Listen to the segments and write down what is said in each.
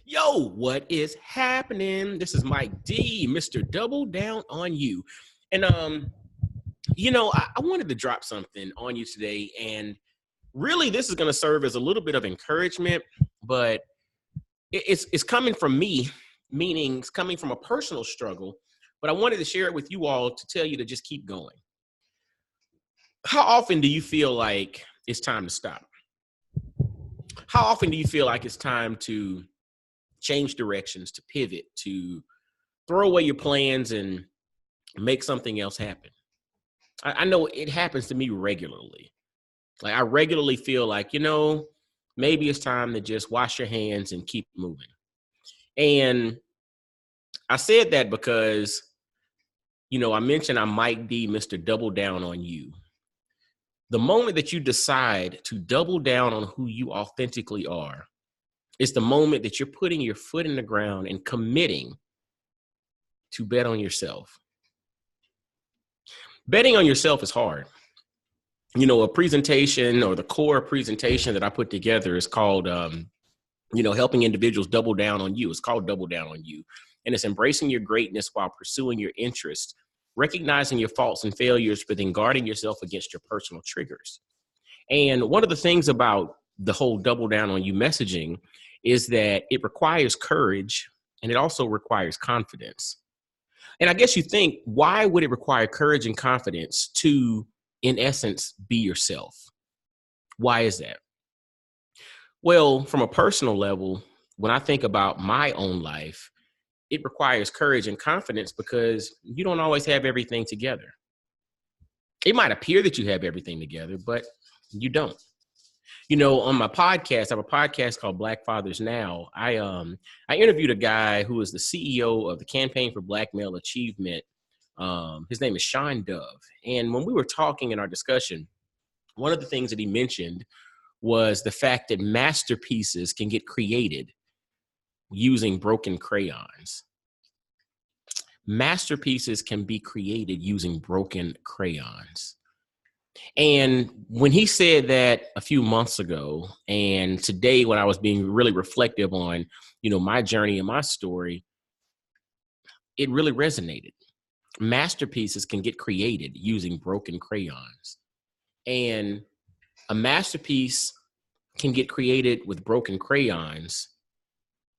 Yo, what is happening? This is Mike D, Mr. Double Down on You. And I wanted to drop something on you today. And really, this is going to serve as a little bit of encouragement, but it's coming from me, meaning it's coming from a personal struggle. But I wanted to share it with you all to tell you to just keep going. How often do you feel like it's time to stop? How often do you feel like it's time to change directions, to pivot, to throw away your plans and make something else happen? I know it happens to me regularly. Like I regularly feel like, maybe it's time to just wash your hands and keep moving. And I said that because, I mentioned I'm Mike D, Mr. Double Down on You. The moment that you decide to double down on who you authentically are, it's the moment that you're putting your foot in the ground and committing to bet on yourself. Betting on yourself is hard. A presentation or the core presentation that I put together is called, helping individuals double down on you. It's called Double Down on You. And it's embracing your greatness while pursuing your interests, recognizing your faults and failures, but then guarding yourself against your personal triggers. And one of the things about the whole Double Down on You messaging is that it requires courage and it also requires confidence. And I guess you think, why would it require courage and confidence to, in essence, be yourself? Why is that? Well, from a personal level, when I think about my own life, it requires courage and confidence because you don't always have everything together. It might appear that you have everything together, but you don't. On my podcast, I have a podcast called Black Fathers Now. I interviewed a guy who is the CEO of the Campaign for Black Male Achievement. His name is Sean Dove. And when we were talking in our discussion, one of the things that he mentioned was the fact that masterpieces can get created using broken crayons. Masterpieces can be created using broken crayons. And when he said that a few months ago, and today when I was being really reflective on, my journey and my story, it really resonated. Masterpieces can get created using broken crayons. And a masterpiece can get created with broken crayons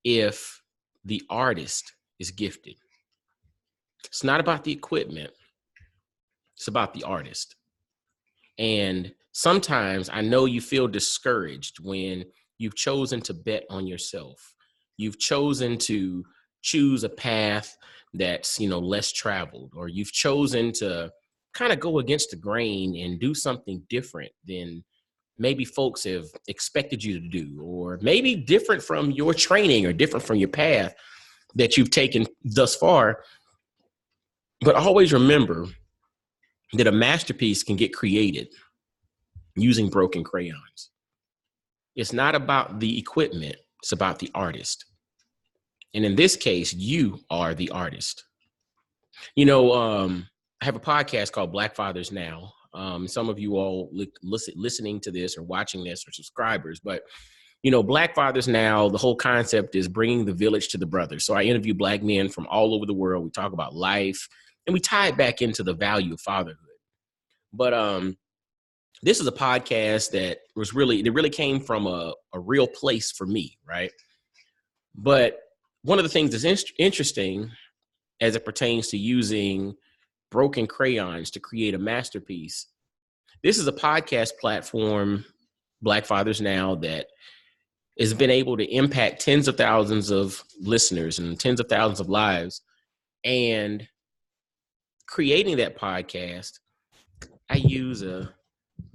if the artist is gifted. It's not about the equipment. It's about the artist. And sometimes I know you feel discouraged when you've chosen to bet on yourself. You've chosen to choose a path that's, less traveled, or you've chosen to kind of go against the grain and do something different than maybe folks have expected you to do, or maybe different from your training or different from your path that you've taken thus far. But always remember that a masterpiece can get created using broken crayons. It's not about the equipment, it's about the artist. And in this case, you are the artist. I have a podcast called Black Fathers Now. Some of you all listening to this or watching this are subscribers, but Black Fathers Now, the whole concept is bringing the village to the brothers. So I interview Black men from all over the world. We talk about life and we tie it back into the value of fatherhood. But this is a podcast that really came from a real place for me, right? But one of the things that's interesting as it pertains to using broken crayons to create a masterpiece, this is a podcast platform, Black Fathers Now, that has been able to impact tens of thousands of listeners and tens of thousands of lives. And creating that podcast, I use a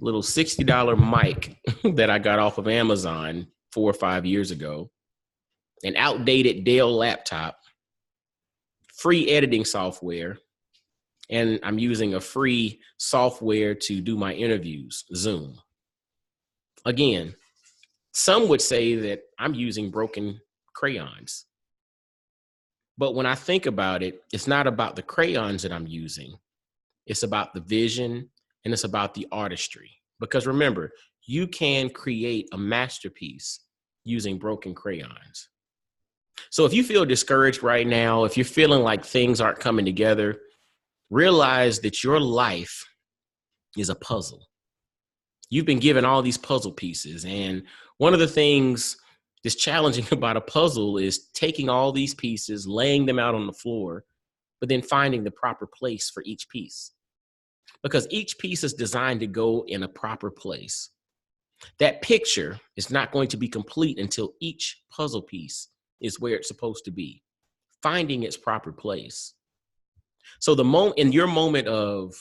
little $60 mic that I got off of Amazon 4 or 5 years ago, an outdated Dell laptop, free editing software, and I'm using a free software to do my interviews, Zoom. Again, some would say that I'm using broken crayons. But when I think about it, it's not about the crayons that I'm using. It's about the vision and it's about the artistry. Because remember, you can create a masterpiece using broken crayons. So if you feel discouraged right now, if you're feeling like things aren't coming together, realize that your life is a puzzle. You've been given all these puzzle pieces. And one of the things that's challenging about a puzzle is taking all these pieces, laying them out on the floor, but then finding the proper place for each piece. Because each piece is designed to go in a proper place. That picture is not going to be complete until each puzzle piece is where it's supposed to be, finding its proper place. So in your moment of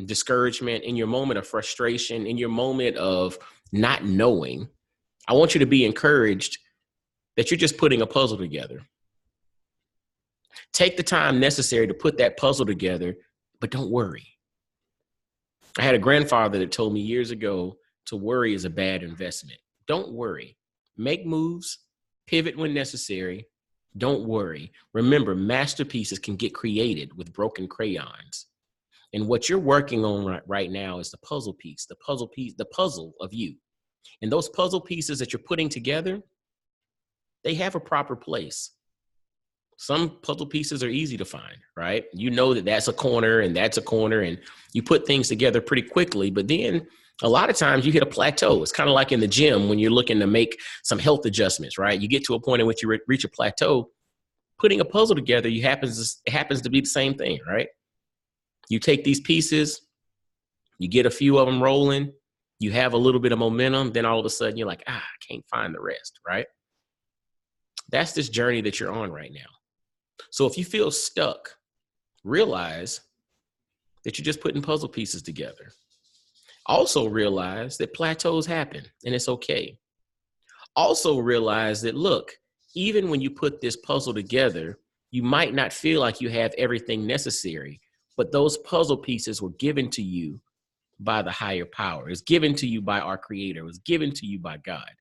discouragement, in your moment of frustration, in your moment of not knowing, I want you to be encouraged that you're just putting a puzzle together. Take the time necessary to put that puzzle together, but don't worry. I had a grandfather that told me years ago to worry is a bad investment. Don't worry. Make moves, pivot when necessary. Don't worry. Remember, masterpieces can get created with broken crayons. And what you're working on right now is the puzzle piece, the puzzle of you. And those puzzle pieces that you're putting together, they have a proper place. Some puzzle pieces are easy to find, right? You know that that's a corner and that's a corner, and you put things together pretty quickly. But then a lot of times you hit a plateau. It's kind of like in the gym when you're looking to make some health adjustments, right? You get to a point in which you reach a plateau. Putting a puzzle together, it happens to be the same thing, right? You take these pieces, you get a few of them rolling, you have a little bit of momentum, then all of a sudden you're like, I can't find the rest, right? That's this journey that you're on right now. So if you feel stuck, realize that you're just putting puzzle pieces together. Also realize that plateaus happen and it's okay. Also realize that, look, even when you put this puzzle together, you might not feel like you have everything necessary, but those puzzle pieces were given to you by the higher power. It's given to you by our Creator. It was given to you by God.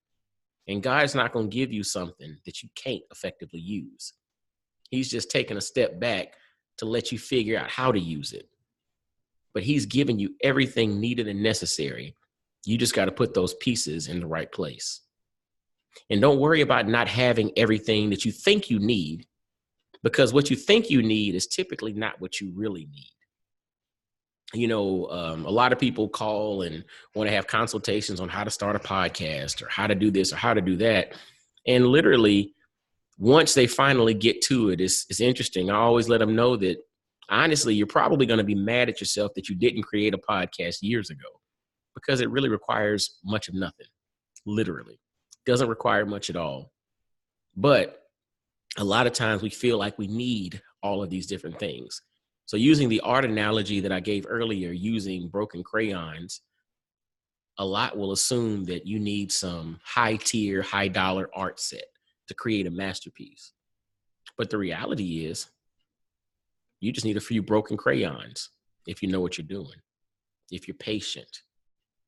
And God's not going to give you something that you can't effectively use. He's just taking a step back to let you figure out how to use it. But he's given you everything needed and necessary. You just got to put those pieces in the right place. And don't worry about not having everything that you think you need, because what you think you need is typically not what you really need. You know, a lot of people call and want to have consultations on how to start a podcast or how to do this or how to do that. And literally, once they finally get to it, it's interesting. I always let them know that, honestly, you're probably going to be mad at yourself that you didn't create a podcast years ago, because it really requires much of nothing, literally. Doesn't require much at all. But a lot of times we feel like we need all of these different things. So using the art analogy that I gave earlier, using broken crayons, a lot will assume that you need some high tier, high dollar art set to create a masterpiece. But the reality is you just need a few broken crayons if you know what you're doing, if you're patient,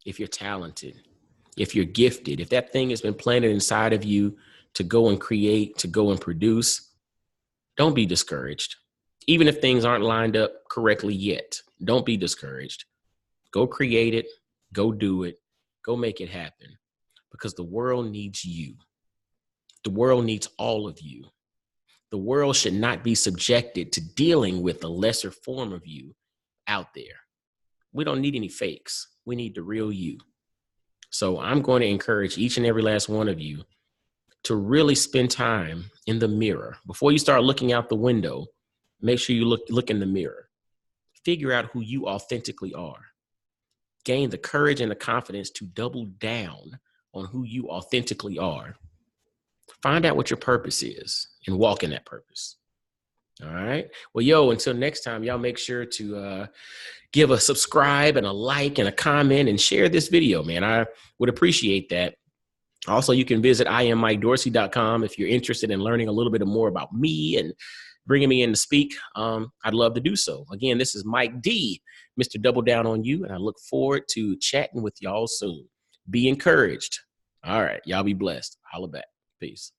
if you're talented, if you're gifted, if that thing has been planted inside of you to go and create, to go and produce. Don't be discouraged. Even if things aren't lined up correctly yet, don't be discouraged. Go create it, go do it, go make it happen, because the world needs you. The world needs all of you. The world should not be subjected to dealing with a lesser form of you out there. We don't need any fakes. We need the real you. So I'm going to encourage each and every last one of you to really spend time in the mirror. Before you start looking out the window, make sure you look in the mirror. Figure out who you authentically are. Gain the courage and the confidence to double down on who you authentically are. Find out what your purpose is and walk in that purpose. All right. Well, until next time, y'all make sure to give a subscribe and a like and a comment and share this video, man. I would appreciate that. Also, you can visit IamMikeDorsey.com if you're interested in learning a little bit more about me and bringing me in to speak. I'd love to do so. Again, this is Mike D, Mr. Double Down on You, and I look forward to chatting with y'all soon. Be encouraged. All right. Y'all be blessed. Holla back. Peace.